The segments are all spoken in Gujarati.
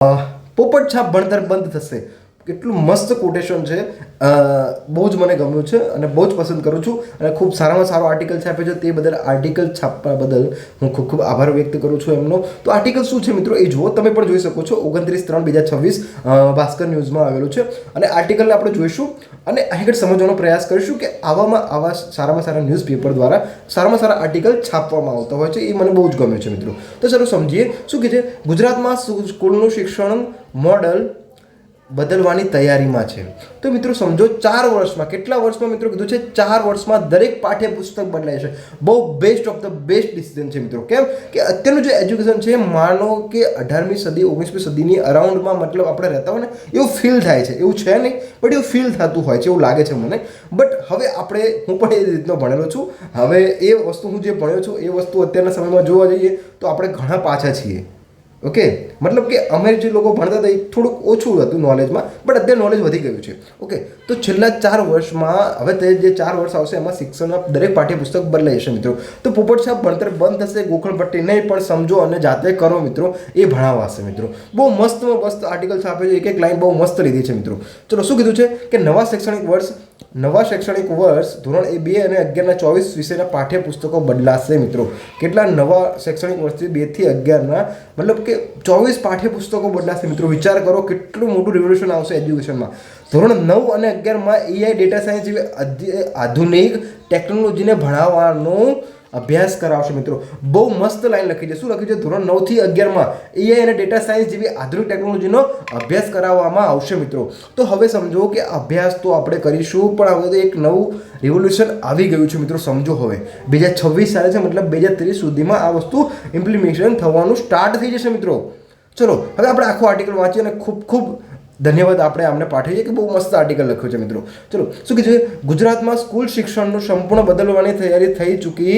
પોપટ છાપ ભણતર બંધ થશે. કેટલું મસ્ત કોટેશન છે. બહુ જ મને ગમ્યું છે અને બહુ જ પસંદ કરું છું અને ખૂબ સારામાં સારો આર્ટિકલ છાપ્યો છે. તે બદલ આર્ટિકલ છાપવા બદલ હું ખૂબ ખૂબ આભાર વ્યક્ત કરું છું એમનો. તો આર્ટિકલ શું છે મિત્રો એ જુઓ, તમે પણ જોઈ શકો છો. 29/3/2026 ભાસ્કર ન્યૂઝમાં આવેલું છે અને આર્ટિકલને આપણે જોઈશું અને આગળ સમજવાનો પ્રયાસ કરીશું કે આવા સારામાં સારા ન્યૂઝપેપર દ્વારા સારામાં સારા આર્ટિકલ છાપવામાં આવતા હોય છે. એ મને બહુ જ ગમે છે મિત્રો. તો ચાલો સમજીએ શું કહે છે. ગુજરાતમાં સ્કૂલનું શિક્ષણ મોડલ બદલવાની તૈયારીમાં છે. તો મિત્રો સમજો 4 વર્ષમાં, કેટલા વર્ષમાં મિત્રો કીધું છે? 4 વર્ષમાં દરેક પાઠ્યપુસ્તક બદલાય છે. બહુ best of the best decision છે મિત્રો. કેમ કે અત્યારનું જે એજ્યુકેશન છે, માનો કે 18મી સદી 19મી સદીની અરાઉન્ડમાં મતલબ આપણે રહેતા હોય ને એવું ફીલ થાય છે. એવું છે નહીં બટ એવું ફીલ થતું હોય છે, એવું લાગે છે મને. બટ હવે હું પણ એ રીતનો ભણેલો છું. હવે એ વસ્તુ હું જે ભણ્યો છું એ વસ્તુ અત્યારના સમયમાં જોવા જઈએ તો આપણે ઘણા પાછા છીએ. ઓકે, મતલબ કે અમે જે લોકો ભણતા હતા એ થોડુંક ઓછું હતું નોલેજમાં, બટ અત્યારે નોલેજ વધી ગયું છે. ઓકે, તો છેલ્લા 4 વર્ષમાં હવે તે જે 4 વર્ષ આવશે એમાં શિક્ષણના દરેક પાઠ્યપુસ્તક બદલાઈ જશે મિત્રો. તો પોપટ છાપ ભણતર બંધ થશે, ગોખણપટ્ટી નહીં, પણ સમજો અને જાતે કરો મિત્રો, એ ભણાવાશે મિત્રો. બહુ મસ્ત આર્ટિકલ છાપે છે. એક લાઈન બહુ મસ્ત લીધી છે મિત્રો. ચલો, શું કીધું છે કે નવા શૈક્ષણિક વર્ષ ધોરણ 2 અને 11ના 24 વિષયના પાઠ્યપુસ્તકો બદલાશે મિત્રો. કેટલા નવા શૈક્ષણિક વર્ષથી 2 થી 11ના મતલબ કે 24 પાઠ્યપુસ્તકો બદલાશે મિત્રો. વિચાર કરો કેટલું મોટું રિવોલ્યુશન આવશે એજ્યુકેશનમાં. ધોરણ 9 અને 11માં AI, ડેટા સાયન્સ જેવી આધુનિક ટેકનોલોજીને ભણાવવાનો અભ્યાસ કરાવશે મિત્રો. બહુ મસ્ત લાઈન લખી છે. શું લખ્યું છે? ધોરણ 9 થી 11માં AI અને ડેટા સાયન્સ જેવી આધુનિક ટેકનોલોજીનો અભ્યાસ કરાવવામાં આવશે મિત્રો. તો હવે સમજો કે અભ્યાસ તો આપણે કરીશું, પણ હવે તો એક નવું રિવોલ્યુશન આવી ગયું છે મિત્રો. સમજો હવે 2026 ચાલે છે, મતલબ 2030 સુધીમાં આ વસ્તુ ઇમ્પ્લિમેશન થવાનું સ્ટાર્ટ થઈ જશે મિત્રો. ચલો, હવે આપણે આખો આર્ટિકલ વાંચીએ અને ખૂબ ખૂબ ધન્યવાદ આપણે આમને પાઠવીએ કે બહુ મસ્ત આર્ટિકલ લખ્યો છે મિત્રો. ચલો, શું કીધું છે? ગુજરાતમાં સ્કૂલ શિક્ષણનું સંપૂર્ણ બદલવાની તૈયારી થઈ ચૂકી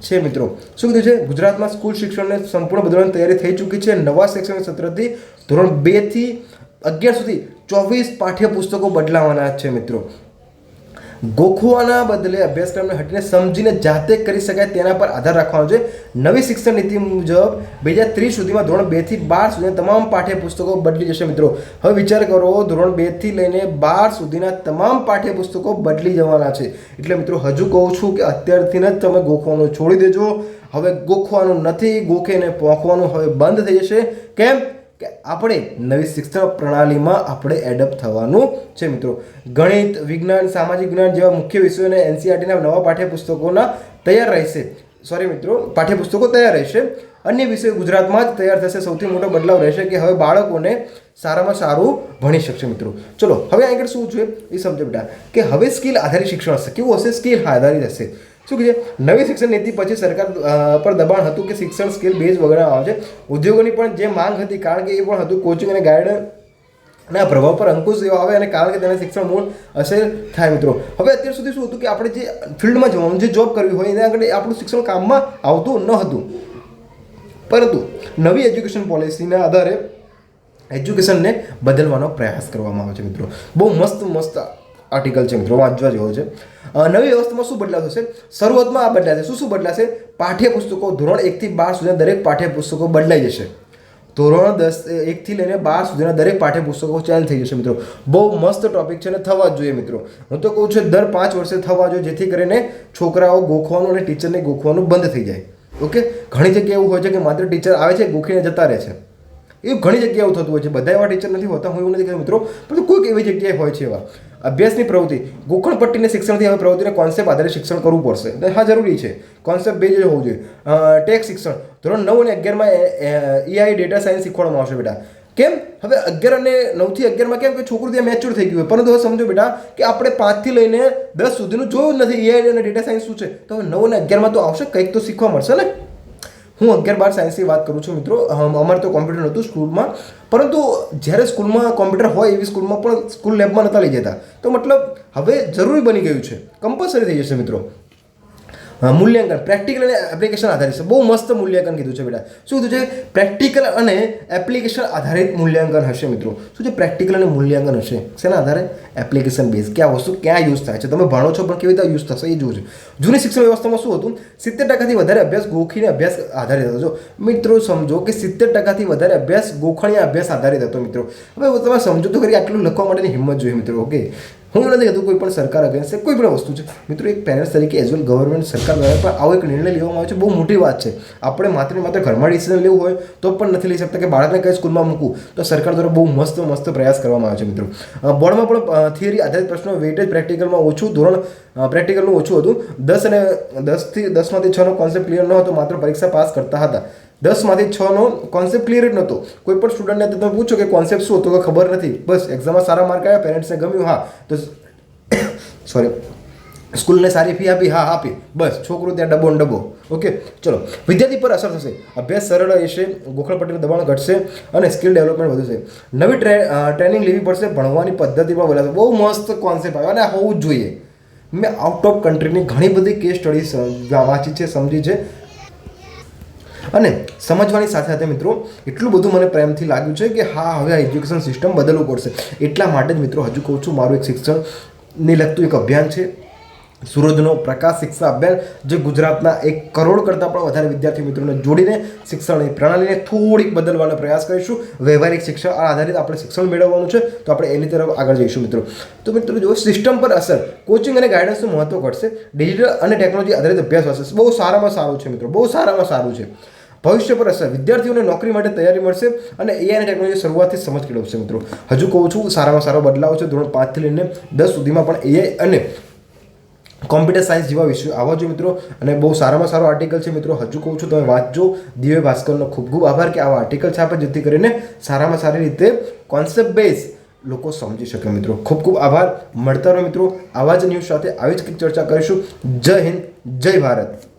છે મિત્રો. શું કીધું છે? ગુજરાતમાં સ્કૂલ શિક્ષણને સંપૂર્ણ બદલવાની તૈયારી થઈ ચૂકી છે. નવા શૈક્ષણિક સત્રથી ધોરણ 2 થી 11 સુધી 24 પાઠ્યપુસ્તકો બદલાવાના છે મિત્રો. ગોખવાના બદલે અભ્યાસક્રમને હટીને સમજીને જાતે કરી શકાય તેના પર આધાર રાખવાનો છે. નવી શિક્ષણ નીતિ મુજબ 2030 સુધીમાં ધોરણ 2 થી 12 સુધીના તમામ પાઠ્યપુસ્તકો બદલી જશે મિત્રો. હવે વિચાર કરો, ધોરણ 2 થી લઈને 12 સુધીના તમામ પાઠ્યપુસ્તકો બદલી જવાના છે. એટલે મિત્રો હજુ કહું છું કે અત્યારથી જ તમે ગોખવાનું છોડી દેજો. હવે ગોખવાનું નથી, ગોખીને પોંખવાનું હવે બંધ થઈ જશે. કેમ કે આપણે નવી શિક્ષણ પ્રણાલીમાં આપણે એડપ્ટ થવાનું છે મિત્રો. ગણિત, વિજ્ઞાન, સામાજિક વિજ્ઞાન જેવા મુખ્ય વિષયોને NCERTના નવા પાઠ્યપુસ્તકો તૈયાર રહેશે. અન્ય વિષયો ગુજરાતમાં જ તૈયાર થશે. સૌથી મોટો બદલાવ રહેશે કે હવે બાળકોને સારામાં સારું ભણી શકશે મિત્રો. ચલો, હવે આગળ શું છે એ સમજો બેટા કે હવે સ્કિલ આધારિત શિક્ષણ હશે. કેવું હશે? સ્કિલ આધારિત હશે. શું કહે છે? નવી શિક્ષણ નીતિ પછી સરકાર પર દબાણ હતું કે શિક્ષણ સ્કિલ બેઝ વગેરે આવે છે. ઉદ્યોગોની પણ જે માંગ હતી, કારણ કે એ પણ હતું કોચિંગ અને ગાઈડના પ્રભાવ પર અંકુશ એવો આવે અને કારણ કે તેના શિક્ષણ મૂળ અસર થાય મિત્રો. હવે અત્યાર સુધી શું હતું કે આપણે જે ફિલ્ડમાં જવાનું, જે જોબ કરવી હોય એના આગળ આપણું શિક્ષણ કામમાં આવતું ન હતું. પરંતુ નવી એજ્યુકેશન પોલિસીના આધારે એજ્યુકેશનને બદલવાનો પ્રયાસ કરવામાં આવે છે મિત્રો. બહુ મસ્ત આર્ટિકલ છે મિત્રો, વાંચવા જેવો છે. નવી વ્યવસ્થામાં શું બદલાવ થશે? શરૂઆતમાં આ બદલાશે. શું બદલાશે? પાઠ્યપુસ્તકો ધોરણ 1 થી 12 સુધીના દરેક પાઠ્યપુસ્તકો બદલાઈ જશે. ધોરણ 1 થી લઈને 12 સુધીના દરેક પાઠ્યપુસ્તકો ચેન્જ થઈ જશે મિત્રો. બહુ મસ્ત ટોપિક છે અને થવા જ જોઈએ મિત્રો. હું તો કહું છું દર 5 વર્ષે થવા જોઈએ, જેથી કરીને છોકરાઓ ગોખવાનું અને ટીચરને ગોખવાનું બંધ થઈ જાય. ઓકે, ઘણી જગ્યાએ એવું હોય છે કે માત્ર ટીચર આવે છે, ગોખીને જતા રહે છે. એવું ઘણી જગ્યાએ એવું થતું હોય છે. બધા એવા ટીચર નથી હોતા, હું એવું નથી કહેતો મિત્રો, પરંતુ કોઈક એવી જગ્યાએ હોય છે એવા. અભ્યાસની પ્રવૃત્તિ, ગોખણપટ્ટીને શિક્ષણથી હવે પ્રવૃત્તિને કોન્સેપ્ટ આધારે શિક્ષણ કરવું પડશે. હા, જરૂરી છે. કોન્સેપ્ટ બેઝ જ હોવું જોઈએ. ટેક શિક્ષણ ધોરણ 9 અને 11માં AI, ડેટા સાયન્સ શીખવાડવામાં આવશે બેટા. કેમ? હવે 11 અને 9 થી 11માં કેમ કે છોકરું ત્યાં મેચ્યોર થઈ ગયું હોય. પરંતુ હવે સમજો બેટા કે આપણે 5 થી લઈને 10 સુધીનું જોયું જ નથી AI અને ડેટા સાયન્સ શું છે. તો હવે 9 અને 11માં તો આવશે, કંઈક તો શીખવા મળશે ને. હું 11-12 સાયન્સની વાત કરું છું મિત્રો. અમારે તો કોમ્પ્યુટર નહોતું સ્કૂલમાં, પરંતુ જ્યારે સ્કૂલમાં કોમ્પ્યુટર હોય એવી સ્કૂલમાં પણ સ્કૂલ લેબમાં નહોતા લઈ જતા. તો મતલબ હવે જરૂરી બની ગયું છે, કમ્પલસરી થઈ જશે મિત્રો. મૂલ્યાંકન પ્રેક્ટિકલ અને એપ્લિકેશન આધારિત છે. બહુ મસ્ત મૂલ્યાંકન કીધું છે બેટા. શું કીધું છે? પ્રેક્ટિકલ અને એપ્લિકેશન આધારિત મૂલ્યાંકન હશે મિત્રો. શું છે? પ્રેક્ટિકલ અને મૂલ્યાંકન હશે. શેના આધારે? Application base. કે આ વસ્તુ ક્યાં યુઝ થાય છે, તમે ભણો છો પણ કેવી રીતે યુઝ થશે એ જોજો. જૂની શિક્ષણ વ્યવસ્થામાં શું હતું? 70%થી વધારે અભ્યાસ ગોખીને અભ્યાસ આધારિત હતો. જો મિત્રો સમજો કે 70%થી વધારે અભ્યાસ ગોખણીય અભ્યાસ આધારિત હતો મિત્રો. હવે તમે સમજો તો ખરી આટલું લખવા માટેની હિંમત જોઈએ મિત્રો. ઓકે, હું નથી કહેતું કોઈ પણ સરકાર અગેન્સ્ટ કોઈ પણ વસ્તુ છે મિત્રો. એક પેરેન્ટ્સ તરીકે એઝ વેલ ગવર્મેન્ટ સરકાર દ્વારા પણ આવો એક નિર્ણય લેવામાં આવે છે, બહુ મોટી વાત છે. આપણે માત્ર ને માત્ર ઘરમાં ડિસિઝન લેવું હોય તો પણ નથી લઈ શકતા કે બાળકને કઈ સ્કૂલમાં મૂકવું, તો સરકાર દ્વારા બહુ મસ્ત પ્રયાસ કરવામાં આવે છે મિત્રો. બોર્ડમાં પણ થિયરી આધારિત પ્રશ્નો વેટેજ પ્રેક્ટિકલમાં ઓછું ધોરણ પ્રેક્ટિકલનું ઓછું હતું. 10માંથી 6નો કોન્સેપ્ટ ક્લિયર ન હતો, માત્ર પરીક્ષા પાસ કરતા હતા. 10માંથી 6નો કોન્સેપ્ટ ક્લિયર જ નહોતો. કોઈ પણ સ્ટુડન્ટને તમે પૂછો કે કોન્સેપ્ટ શું હતો કે ખબર નથી, બસ એક્ઝામમાં સારા માર્ક આવ્યા, પેરેન્ટ્સને ગમ્યું, હા તો સોરી સ્કૂલને સારી ફી આપી, હા આપી, બસ છોકરું ત્યાં ડબો ને ડબો. ઓકે, ચલો. વિદ્યાર્થી પર અસર થશે, અભ્યાસ સરળ રહેશે, ગોખણપટ્ટીનું દબાણ ઘટશે અને સ્કિલ ડેવલપમેન્ટ વધશે. નવી ટ્રેનિંગ લેવી પડશે, ભણવાની પદ્ધતિમાં બદલાશે. બહુ મસ્ત કોન્સેપ્ટ આવ્યો અને હોવું જ જોઈએ. મેં આઉટ ઓફ કન્ટ્રીની ઘણી બધી કેસ સ્ટડી વાંચી છે, સમજી છે અને સમજવાની સાથે સાથે મિત્રો એટલું બધું મને પ્રેમથી લાગ્યું છે કે હા, હવે આ એજ્યુકેશન સિસ્ટમ બદલવું પડશે. એટલા માટે જ મિત્રો હજુ કહું છું, મારું એક શિક્ષણને લગતું એક અભિયાન છે, સૂરજનો પ્રકાશ શિક્ષણ અભિયાન, જે ગુજરાતના 1 કરોડ કરતાં પણ વધારે વિદ્યાર્થી મિત્રોને જોડીને શિક્ષણની પ્રણાલીને થોડીક બદલવાનો પ્રયાસ કરીશું. વ્યવહારિક શિક્ષણ આધારિત આપણે શિક્ષણ મેળવવાનું છે, તો આપણે એની તરફ આગળ જઈશું મિત્રો. તો મિત્રો જો સિસ્ટમ પર અસર, કોચિંગ અને ગાઈડન્સનું મહત્વ ઘટશે, ડિજિટલ અને ટેકનોલોજી આધારિત અભ્યાસ હશે. બહુ સારામાં સારું છે મિત્રો, બહુ સારામાં સારું છે. ભવિષ્ય પર અસર, વિદ્યાર્થીઓને નોકરી માટે તૈયારી મળશે અને એઆઈ અને ટેકનોલોજી શરૂઆતથી સમજ કેળવશે મિત્રો. હજુ કહું છું, સારામાં સારો બદલાવ છે. ધોરણ 5 થી લઈને 10 સુધીમાં પણ એઆઈ અને કોમ્પ્યુટર સાયન્સ જેવા વિષયો આવવા જોઈએ મિત્રો. અને બહુ સારામાં સારો આર્ટિકલ છે મિત્રો. હજુ કહું છું, તમે વાંચજો. દિવ્ય ભાસ્કરનો ખૂબ ખૂબ આભાર કે આવા આર્ટિકલ છાપે, જેથી કરીને સારામાં સારી રીતે કોન્સેપ્ટ બેઝ લોકો સમજી શકે મિત્રો. ખૂબ ખૂબ આભાર. મળતા રહો મિત્રો આવા જ ન્યૂઝ સાથે, આવી જ કંઈક ચર્ચા કરીશું. જય હિન્દ, જય ભારત.